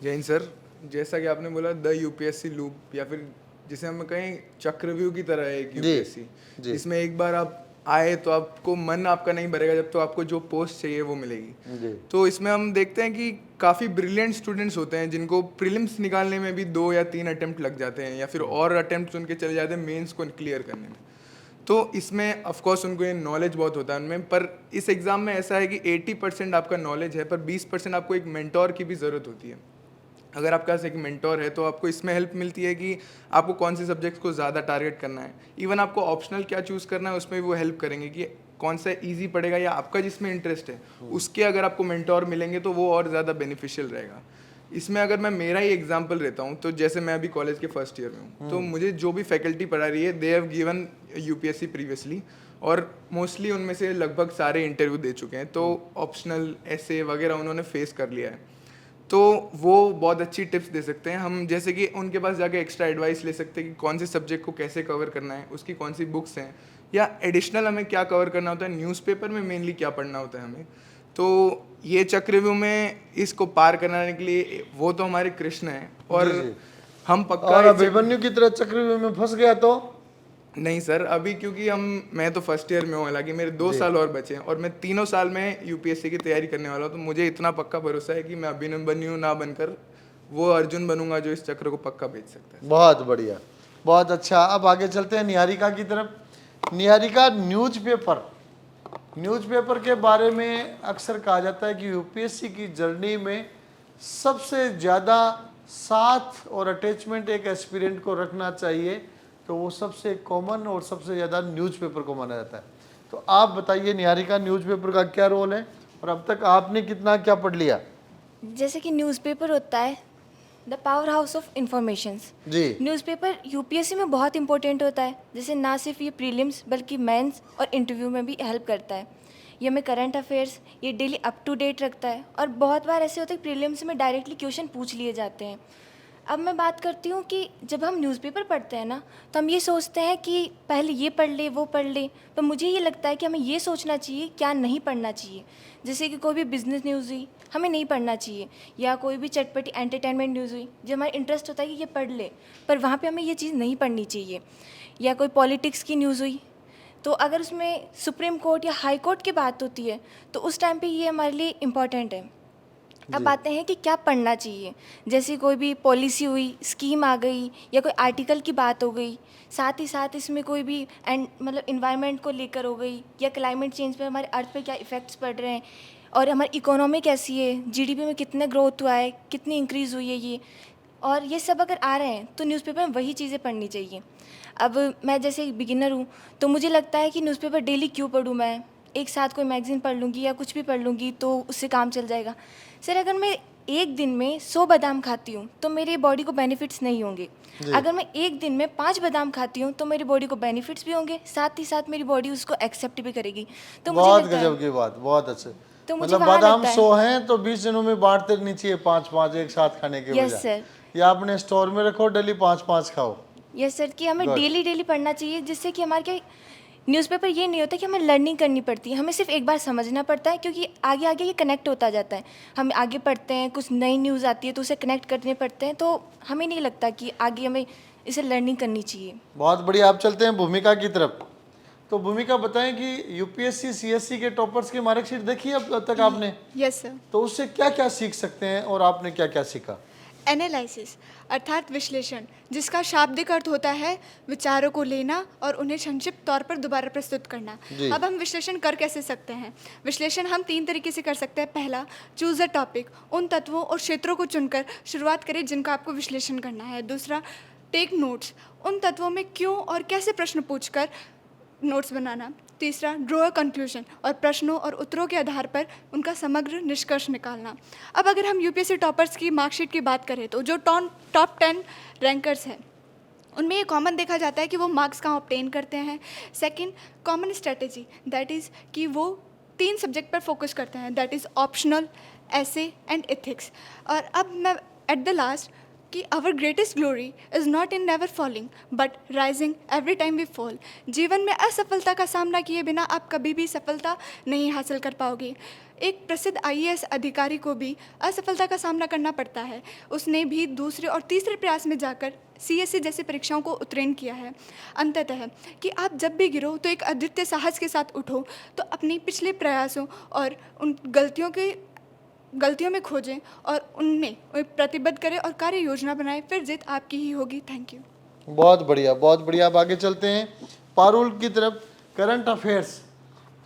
जैन सर, जैसा कि आपने बोला द यूपीएससी लूप या फिर जिसे हम कहें चक्रव्यूह की तरह है एक यूपीएससी, इसमें एक बार आप आए तो आपको मन आपका नहीं भरेगा जब तो आपको जो पोस्ट चाहिए वो मिलेगी। तो इसमें हम देखते हैं कि काफ़ी ब्रिलियंट स्टूडेंट्स होते हैं जिनको प्रीलिम्स निकालने में भी 2 या 3 अटेम्प्ट लग जाते हैं या फिर और अटेम्प्ट उनके चले जाते हैं मेंस को क्लियर करने में। तो इसमें ऑफकोर्स उनको ये नॉलेज बहुत होता है उनमें, पर इस एग्ज़ाम में ऐसा है कि 80% आपका नॉलेज है पर 20% आपको एक मेंटोर की भी ज़रूरत होती है। अगर आपके पास एक मेंटोर है तो आपको इसमें हेल्प मिलती है कि आपको कौन से सब्जेक्ट्स को ज़्यादा टारगेट करना है। इवन आपको ऑप्शनल क्या चूज़ करना है उसमें भी वो हेल्प करेंगे कि कौन सा ईजी पड़ेगा या आपका जिसमें इंटरेस्ट है उसके अगर आपको मेंटोर मिलेंगे तो वो और ज़्यादा बेनिफिशियल रहेगा। इसमें अगर मैं मेरा ही एग्जांपल लेता हूँ तो जैसे मैं अभी कॉलेज के फर्स्ट ईयर में हूँ, तो मुझे जो भी फैकल्टी पढ़ा रही है they have given UPSC previously और मोस्टली उनमें से लगभग सारे इंटरव्यू दे चुके हैं, तो ऑप्शनल ऐसे वगैरह उन्होंने फेस कर लिया है, तो वो बहुत अच्छी टिप्स दे सकते हैं। हम जैसे कि उनके पास जाके एक्स्ट्रा एडवाइस ले सकते हैं कि कौन से सब्जेक्ट को कैसे कवर करना है, उसकी कौन सी बुक्स हैं, या एडिशनल हमें क्या कवर करना होता है, न्यूज़पेपर में मेनली क्या पढ़ना होता है हमें। तो ये चक्रव्यूह में इसको पार कराने के लिए वो तो हमारे कृष्ण हैं और हम पक्का और अभिमन्यु की तरह चक्रव्यूह में फंस गया तो नहीं सर, अभी क्योंकि मैं तो फर्स्ट ईयर में हूँ, हालांकि मेरे 2 साल और बचे हैं और मैं 3 साल में यूपीएससी की तैयारी करने वाला हूँ, तो मुझे इतना पक्का भरोसा है कि मैं अभिमन्यु ना बनकर वो अर्जुन बनूंगा जो इस चक्र को पक्का बेच सकता है। बहुत बढ़िया, बहुत अच्छा। अब आगे चलते हैं निहारिका की तरफ। निहारिका, न्यूज़पेपर के बारे में अक्सर कहा जाता है कि यूपीएससी की जर्नी में सबसे ज़्यादा साथ और अटैचमेंट एक एस्पिरेंट को रखना चाहिए, तो वो सबसे कॉमन और सबसे ज़्यादा न्यूज़पेपर को माना जाता है। तो आप बताइए निहारिका, न्यूज़पेपर का क्या रोल है और अब तक आपने कितना क्या पढ़ लिया? जैसे कि न्यूज़पेपर होता है the power house of informations जी। न्यूज़पेपर यूपीएससी में बहुत इंपॉर्टेंट होता है। जैसे ना सिर्फ ये प्रीलिम्स बल्कि मेंस और इंटरव्यू में भी हेल्प करता है। ये हमें करंट अफेयर्स ये डेली अप टू डेट रखता है और बहुत बार ऐसे होता है प्रीलिम्स में डायरेक्टली क्वेश्चन पूछ लिए जाते हैं। अब मैं बात करती हूँ कि जब हम न्यूज़पेपर पढ़ते हैं ना तो हम ये सोचते हैं कि पहले ये पढ़ ले वो पढ़ ले, पर मुझे ये लगता है कि हमें ये सोचना चाहिए क्या नहीं पढ़ना चाहिए। जैसे कि कोई भी बिजनेस न्यूज़ हुई हमें नहीं पढ़ना चाहिए, या कोई भी चटपटी एंटरटेनमेंट न्यूज़ हुई जो हमारा इंटरेस्ट होता है कि ये पढ़ ले, पर वहाँ पे हमें ये चीज़ नहीं पढ़नी चाहिए। या कोई पॉलिटिक्स की न्यूज़ हुई तो अगर उसमें सुप्रीम कोर्ट या हाई कोर्ट की बात होती है तो उस टाइम पे ये हमारे लिए इम्पॉर्टेंट है। अब आते हैं कि क्या पढ़ना चाहिए। जैसे कोई भी पॉलिसी हुई, स्कीम आ गई या कोई आर्टिकल की बात हो गई, साथ ही साथ इसमें कोई भी मतलब इन्वायरमेंट को लेकर हो गई, या क्लाइमेट चेंज पे हमारे अर्थ पे क्या इफ़ेक्ट्स पड़ रहे हैं, और हमारी इकोनॉमी कैसी है, जीडीपी में कितने ग्रोथ हुआ है, कितनी इंक्रीज़ हुई है, ये सब अगर आ रहे हैं तो न्यूज़पेपर में वही चीज़ें पढ़नी चाहिए। अब मैं जैसे एक बिगिनर हूँ तो मुझे लगता है कि न्यूज़पेपर डेली क्यों पढूँ, मैं एक साथ कोई मैगज़ीन पढ़ लूँगी या कुछ भी पढ़ लूँगी तो उससे काम चल जाएगा। सर अगर मैं एक दिन में 100 बादाम खाती हूँ तो मेरी बॉडी को बेनिफिट्स नहीं होंगे। अगर मैं एक दिन में 5 बादाम खाती हूँ तो मेरी बॉडी को बेनिफिट्स भी होंगे, साथ ही साथ मेरी बॉडी उसको एक्सेप्ट भी करेगी। तो बहुत मुझे गजब की बात, बहुत अच्छे। तो मुझे मतलब वहाँ बादाम लगता है- 100 हैं तो 20 दिनों में बांटते नहीं चाहिए 5-5 एक साथ खाने के Yes, बजाय, sir. या अपने स्टोर में रखो, डेली 5-5 खाओ। यस सर, कि हमें Good. डेली पढ़ना चाहिए, जिससे कि हमारे क्या न्यूज़पेपर ये नहीं होता कि हमें लर्निंग करनी पड़ती है, हमें सिर्फ एक बार समझना पड़ता है, क्योंकि आगे आगे ये कनेक्ट होता जाता है। हम आगे पढ़ते हैं, कुछ नई न्यूज़ आती है तो उसे कनेक्ट करने पड़ते हैं, तो हमें नहीं लगता कि आगे हमें इसे लर्निंग करनी चाहिए। बहुत बढ़िया। आप चलते हैं भूमिका की तरफ। तो भूमिका बताएं कि यूपीएससी सीएससी के टॉपर्स की मार्कशीट देखी है अब तक आपने? Yes sir. तो उससे क्या क्या सीख सकते हैं और आपने क्या क्या सीखा? एनालिसिस अर्थात विश्लेषण, जिसका शाब्दिक अर्थ होता है विचारों को लेना और उन्हें संक्षिप्त तौर पर दोबारा प्रस्तुत करना। अब हम विश्लेषण कर कैसे सकते हैं? विश्लेषण हम 3 तरीके से कर सकते हैं। पहला, चूज अ टॉपिक, उन तत्वों और क्षेत्रों को चुनकर शुरुआत करें जिनका आपको विश्लेषण करना है। दूसरा, टेक नोट्स, उन तत्वों में क्यों और कैसे प्रश्न पूछकर नोट्स बनाना। तीसरा, ड्रॉ अ कंक्लूजन, और प्रश्नों और उत्तरों के आधार पर उनका समग्र निष्कर्ष निकालना। अब अगर हम यूपीएससी टॉपर्स की मार्कशीट की बात करें तो जो टॉप 10 रैंकर्स हैं उनमें ये कॉमन देखा जाता है कि वो मार्क्स कहाँ ऑब्टेन करते हैं। Second, common strategy, that is कि वो 3 सब्जेक्ट पर फोकस करते हैं, that is optional, essay and ethics. और अब मैं एट द लास्ट कि our greatest glory is not in never falling but rising every time we fall. जीवन में असफलता का सामना किए बिना आप कभी भी सफलता नहीं हासिल कर पाओगे। एक प्रसिद्ध आईएएस अधिकारी को भी असफलता का सामना करना पड़ता है, उसने भी दूसरे और तीसरे प्रयास में जाकर सीएससी जैसी परीक्षाओं को उत्तीर्ण किया है। अंततः कि आप जब भी गिरो तो एक अद्वितीय साहस के साथ उठो, तो अपनी पिछले प्रयासों और उन गलतियों में खोजें और उनमें प्रतिबद्ध करें और कार्य योजना बनाएं, फिर जीत आपकी ही होगी। Thank you. बहुत बढ़िया, बहुत बढ़िया। अब आगे चलते हैं पारुल की तरफ। करंट अफेयर्स,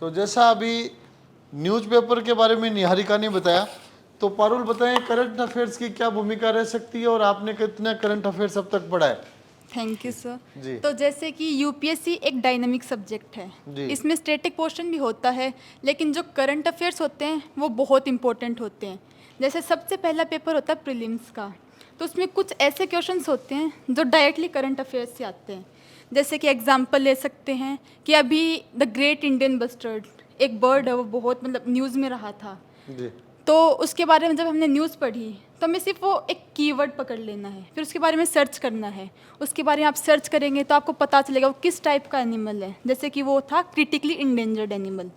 तो जैसा अभी न्यूज़पेपर के बारे में निहारिका ने बताया, तो पारुल बताएं करंट अफेयर्स की क्या भूमिका रह सकती है और आपने कितना करंट अफेयर्स अब तक पढ़ा है? Thank you sir. जी। तो जैसे कि यूपीएससी एक डायनामिक सब्जेक्ट जी। है, इसमें स्टैटिक पोर्शन भी होता है, लेकिन जो करंट अफेयर्स होते हैं वो बहुत इंपॉर्टेंट होते हैं। जैसे सबसे पहला पेपर होता है प्रीलिम्स का, तो उसमें कुछ ऐसे क्वेश्चंस होते हैं जो डायरेक्टली करंट अफेयर्स से आते हैं। जैसे कि एग्जांपल ले सकते हैं कि अभी द ग्रेट इंडियन बस्टर्ड एक बर्ड है, वो बहुत मतलब न्यूज़ में रहा था, जी। तो उसके बारे में जब हमने न्यूज़ पढ़ी तो हमें सिर्फ वो एक कीवर्ड पकड़ लेना है, फिर उसके बारे में सर्च करना है। उसके बारे में आप सर्च करेंगे तो आपको पता चलेगा वो किस टाइप का एनिमल है। जैसे कि वो था क्रिटिकली इंडेंजर्ड एनिमल,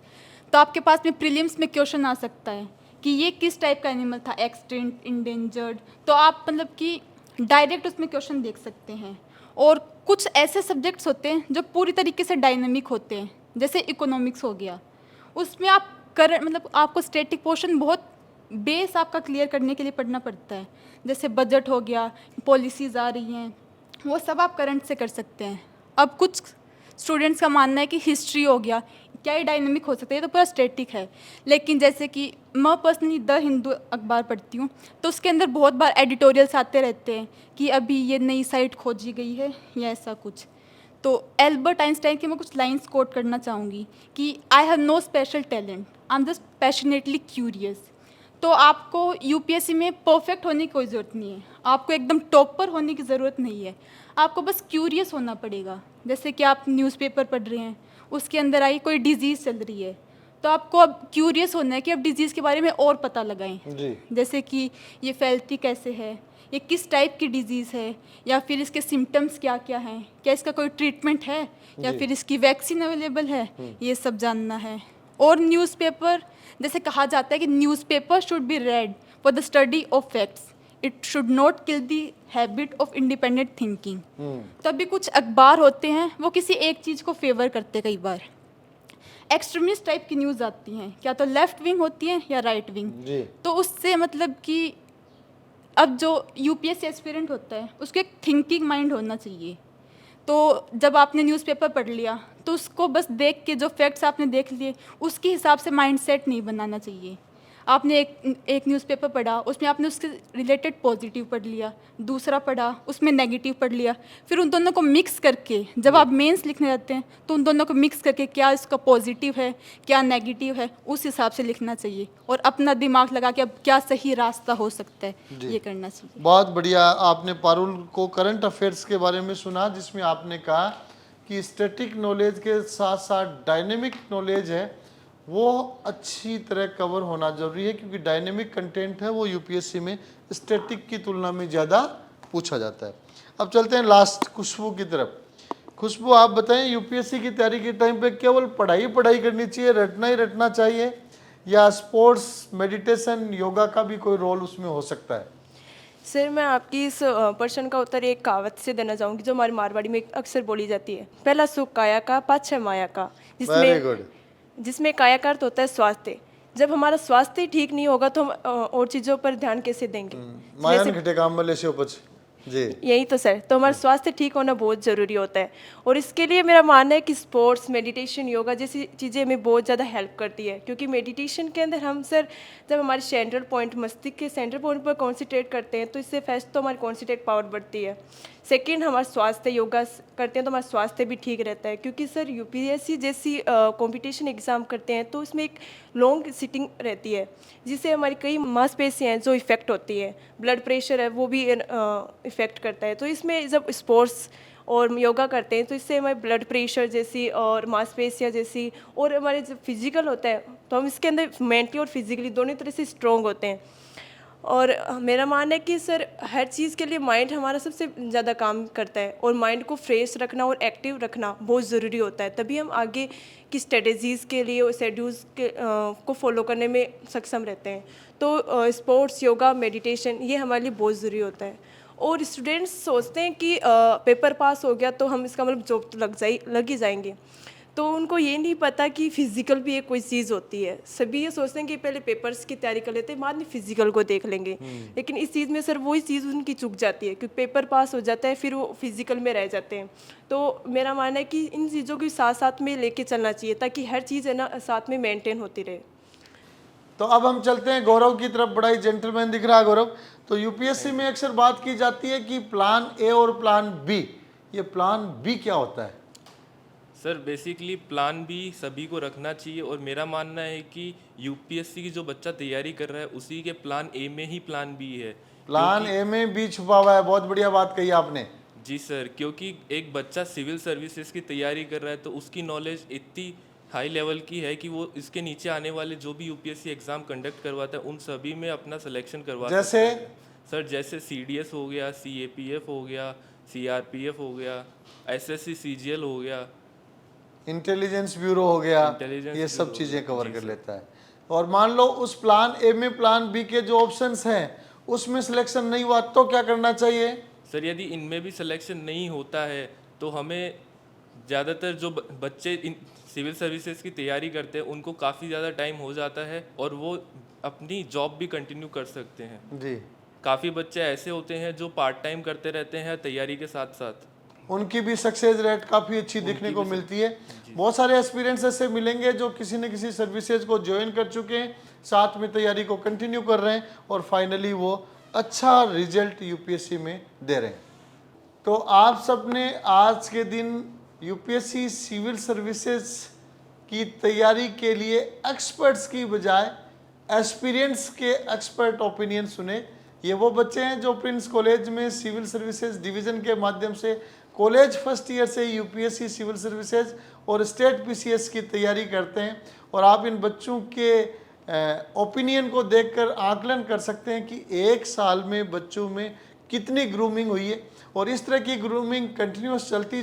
तो आपके पास में प्रीलिम्स में क्वेश्चन आ सकता है कि ये किस टाइप का एनिमल था, एक्सटिंक्ट, इंडेंजर्ड, तो आप मतलब कि डायरेक्ट उसमें क्वेश्चन देख सकते हैं। और कुछ ऐसे सब्जेक्ट्स होते हैं जो पूरी तरीके से डायनामिक होते हैं, जैसे इकोनॉमिक्स हो गया, उसमें आप मतलब आपको स्टैटिक पोर्शन बहुत बेस आपका क्लियर करने के लिए पढ़ना पड़ता है। जैसे बजट हो गया, पॉलिसीज़ आ रही हैं, वो सब आप करंट से कर सकते हैं। अब कुछ स्टूडेंट्स का मानना है कि हिस्ट्री हो गया, क्या ये डायनामिक हो सकता है, ये तो पूरा स्टैटिक है। लेकिन जैसे कि मैं पर्सनली द हिंदू अखबार पढ़ती हूँ, तो उसके अंदर बहुत बार एडिटोरियल्स आते रहते हैं कि अभी ये नई साइट खोजी गई है या ऐसा कुछ। तो एल्बर्ट आइंस्टाइन की मैं कुछ लाइंस कोट करना चाहूँगी कि I have no special talent, I am just passionately curious. तो आपको यूपीएससी में परफेक्ट होने की कोई ज़रूरत नहीं है, आपको एकदम टॉपर होने की ज़रूरत नहीं है, आपको बस क्यूरियस होना पड़ेगा। जैसे कि आप न्यूज़पेपर पढ़ रहे हैं, उसके अंदर आई कोई डिजीज़ चल रही है, तो आपको अब क्यूरियस होना है कि अब डिजीज़ के बारे में और पता लगाएं। जी। जैसे कि ये फैलती कैसे है, ये किस टाइप की डिजीज़ है, या फिर इसके सिम्टम्स क्या क्या हैं, क्या इसका कोई ट्रीटमेंट है, या फिर इसकी वैक्सीन अवेलेबल है, ये सब जानना है। और न्यूज़पेपर, जैसे कहा जाता है कि newspaper should be red for the study of facts, it should not kill the habit of independent thinking. तो अभी कुछ अखबार होते हैं वो किसी एक चीज़ को फेवर करते, कई बार एक्सट्रीमिस्ट टाइप की न्यूज़ आती हैं, क्या तो लेफ्ट विंग होती हैं या राइट विंग। तो उससे मतलब कि अब जो यूपीएससी एस्पिरेंट होता है उसको एक थिंकिंग माइंड होना चाहिए। तो जब आपने न्यूज़पेपर पढ़ लिया तो उसको बस देख के जो फैक्ट्स आपने देख लिए उसके हिसाब से माइंडसेट नहीं बनाना चाहिए। आपने एक न्यूज़पेपर पढ़ा, उसमें आपने उसके रिलेटेड पॉजिटिव पढ़ लिया, दूसरा पढ़ा उसमें नेगेटिव पढ़ लिया, फिर उन दोनों को मिक्स करके जब आप मेंस लिखने जाते हैं तो उन दोनों को मिक्स करके क्या इसका पॉजिटिव है क्या नेगेटिव है उस हिसाब से लिखना चाहिए, और अपना दिमाग लगा के अब क्या सही रास्ता हो सकता है ये करना चाहिए। बहुत बढ़िया। आपने पारुल को करंट अफेयर्स के बारे में सुना, जिसमें आपने कहा कि स्टैटिक नॉलेज के साथ साथ डायनेमिक नॉलेज है वो अच्छी तरह कवर होना जरूरी है, क्योंकि डायनेमिक कंटेंट है वो यूपीएससी में स्टैटिक की तुलना में ज़्यादा पूछा जाता है। अब चलते हैं लास्ट खुशबू की तरफ। खुशबू, आप बताएं यूपीएससी की तैयारी के टाइम पे केवल पढ़ाई करनी चाहिए, रटना ही रटना चाहिए, या स्पोर्ट्स, मेडिटेशन, योगा का भी कोई रोल उसमें हो सकता है? सर, मैं आपकी इस प्रश्न का उत्तर एक कहावत से देना चाहूँगी जो हमारी मारवाड़ी में अक्सर बोली जाती है, पहला सुख काया का पाछे माया का, वेरी गुड। जिसमें काया का अर्थ होता है स्वास्थ्य। जब हमारा स्वास्थ्य ठीक नहीं होगा तो हम और चीज़ों पर ध्यान कैसे देंगे। मायन घटे काम में लेसे उपज जी, यही तो सर, तो हमारा स्वास्थ्य ठीक होना बहुत ज़रूरी होता है, और इसके लिए मेरा मानना है कि स्पोर्ट्स, मेडिटेशन, योगा जैसी चीज़ें हमें बहुत ज़्यादा हेल्प करती है। क्योंकि मेडिटेशन के अंदर हम सर जब हमारे सेंट्रल पॉइंट, मस्तिष्क के सेंट्रल पॉइंट पर कॉन्सेंट्रेट करते हैं तो इससे फर्स्ट तो हमारी कॉन्सेंट्रेट पावर बढ़ती है, सेकेंड हमारा स्वास्थ्य, योगा करते हैं तो हमारा स्वास्थ्य भी ठीक रहता है। क्योंकि सर यूपीएससी जैसी कंपटीशन एग्ज़ाम करते हैं तो इसमें एक लॉन्ग सिटिंग रहती है जिससे हमारी कई मांसपेशियाँ हैं जो इफ़ेक्ट होती है, ब्लड प्रेशर है वो भी इफ़ेक्ट करता है। तो इसमें जब स्पोर्ट्स और योगा करते हैं तो इससे हमारे ब्लड प्रेशर जैसी और मांसपेशियाँ जैसी और हमारे जो फिजिकल होता है तो हम इसके अंदर मेंटली और फिजिकली दोनों तरह से स्ट्रॉन्ग होते हैं। और मेरा मानना है कि सर हर चीज़ के लिए माइंड हमारा सबसे ज़्यादा काम करता है, और माइंड को फ्रेश रखना और एक्टिव रखना बहुत ज़रूरी होता है, तभी हम आगे की स्ट्रेटजीज़ के लिए और शेड्यूल्स के को फॉलो करने में सक्षम रहते हैं। तो स्पोर्ट्स, योगा, मेडिटेशन ये हमारे लिए बहुत ज़रूरी होता है। और स्टूडेंट्स सोचते हैं कि पेपर पास हो गया तो हम इसका मतलब जॉब तो लग ही जाएंगे, तो उनको ये नहीं पता कि फिजिकल भी एक कोई चीज़ होती है। सभी ये सोचते हैं कि पहले पेपर्स की तैयारी कर लेते हैं, बाद में फिजिकल को देख लेंगे, लेकिन इस चीज़ में सर वही चीज़ उनकी चूक जाती है, क्योंकि पेपर पास हो जाता है फिर वो फिजिकल में रह जाते हैं। तो मेरा मानना है कि इन चीज़ों को साथ साथ में लेके चलना चाहिए ताकि हर चीज़ है ना साथ में मेंटेन होती रहे। तो अब हम चलते हैं गौरव की तरफ। बड़ा ही जेंटलमैन दिख रहा है गौरव। तो यूपीएससी में अक्सर बात की जाती है कि प्लान ए और प्लान बी, ये प्लान बी क्या होता है? सर बेसिकली प्लान बी सभी को रखना चाहिए और मेरा मानना है कि यूपीएससी की जो बच्चा तैयारी कर रहा है उसी के प्लान ए में ही प्लान बी है। प्लान ए में बी छुपा हुआ है। बहुत बढ़िया बात कही आपने। जी सर, क्योंकि एक बच्चा सिविल सर्विसेज की तैयारी कर रहा है तो उसकी नॉलेज इतनी हाई लेवल की है कि वो इसके नीचे आने वाले जो भी यूपीएससी एग्जाम कंडक्ट करवाता है उन सभी में अपना सिलेक्शन करवा जैसे सकता है। सर जैसे सीडीएस हो गया, सीएपीएफ हो गया, सीआरपीएफ हो गया, एसएससी सीजीएल हो गया, इंटेलिजेंस ब्यूरो हो गया, ये सब चीजें कवर कर लेता है। और मान लो उस प्लान ए में प्लान बी के जो ऑप्शंस हैं उसमें सिलेक्शन नहीं हुआ तो क्या करना चाहिए? सर यदि इनमें भी सिलेक्शन नहीं होता है तो हमें ज़्यादातर जो बच्चे सिविल सर्विसेज की तैयारी करते हैं उनको काफ़ी ज़्यादा टाइम हो जाता है और वो अपनी जॉब भी कंटिन्यू कर सकते हैं। जी, काफ़ी बच्चे ऐसे होते हैं जो पार्ट टाइम करते रहते हैं तैयारी के साथ साथ, उनकी भी सक्सेस रेट काफ़ी अच्छी दिखने को मिलती है। बहुत सारे एक्सपीरियंस ऐसे मिलेंगे जो किसी न किसी सर्विसेज को ज्वाइन कर चुके हैं, साथ में तैयारी को कंटिन्यू कर रहे हैं और फाइनली वो अच्छा रिजल्ट यूपीएससी में दे रहे हैं। तो आप सब ने आज के दिन यूपीएससी सिविल सर्विसेज की तैयारी के लिए एक्सपर्ट्स की बजाय एक्सपीरियंस के एक्सपर्ट ओपिनियन सुने। ये वो बच्चे हैं जो प्रिंस कॉलेज में सिविल सर्विसेज डिवीज़न के माध्यम से कॉलेज फर्स्ट ईयर से यूपीएससी सिविल सर्विसेज और स्टेट पीसीएस की तैयारी करते हैं। और आप इन बच्चों के ओपिनियन को देखकर आकलन कर सकते हैं कि एक साल में बच्चों में कितनी ग्रूमिंग हुई है। और इस तरह की ग्रूमिंग कंटिन्यूस चलती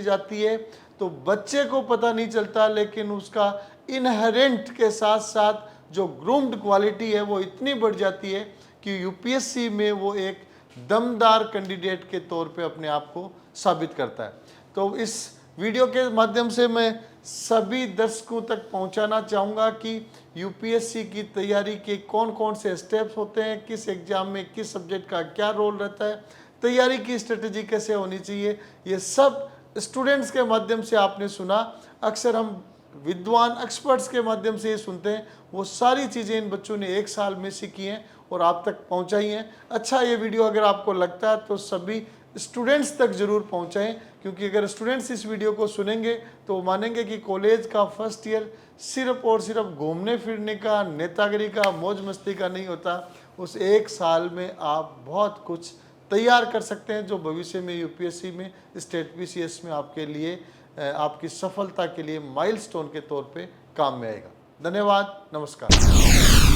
जाती है तो बच्चे को पता नहीं चलता, लेकिन उसका इनहेरेंट के साथ साथ जो ग्रूम्ड क्वालिटी है वो इतनी बढ़ जाती है कि यूपीएससी में वो एक दमदार कैंडिडेट के तौर पे अपने आप को साबित करता है। तो इस वीडियो के माध्यम से मैं सभी दर्शकों तक पहुंचाना चाहूँगा कि यूपीएससी की तैयारी के कौन कौन से स्टेप्स होते हैं, किस एग्ज़ाम में किस सब्जेक्ट का क्या रोल रहता है, तैयारी की स्ट्रेटजी कैसे होनी चाहिए, ये सब स्टूडेंट्स के माध्यम से आपने सुना। अक्सर हम विद्वान एक्सपर्ट्स के माध्यम से ये सुनते हैं, वो सारी चीज़ें इन बच्चों ने एक साल में सीखी हैं और आप तक पहुंचाई हैं। अच्छा, ये वीडियो अगर आपको लगता है तो सभी स्टूडेंट्स तक ज़रूर पहुंचाएं, क्योंकि अगर स्टूडेंट्स इस वीडियो को सुनेंगे तो वो मानेंगे कि कॉलेज का फर्स्ट ईयर सिर्फ और सिर्फ घूमने फिरने का, नेतागिरी का, मौज मस्ती का नहीं होता। उस एक साल में आप बहुत कुछ तैयार कर सकते हैं जो भविष्य में यूपीएससी में, स्टेट पीसीएस में आपके लिए, आपकी सफलता के लिए माइलस्टोन के तौर पे काम में आएगा। धन्यवाद, नमस्कार।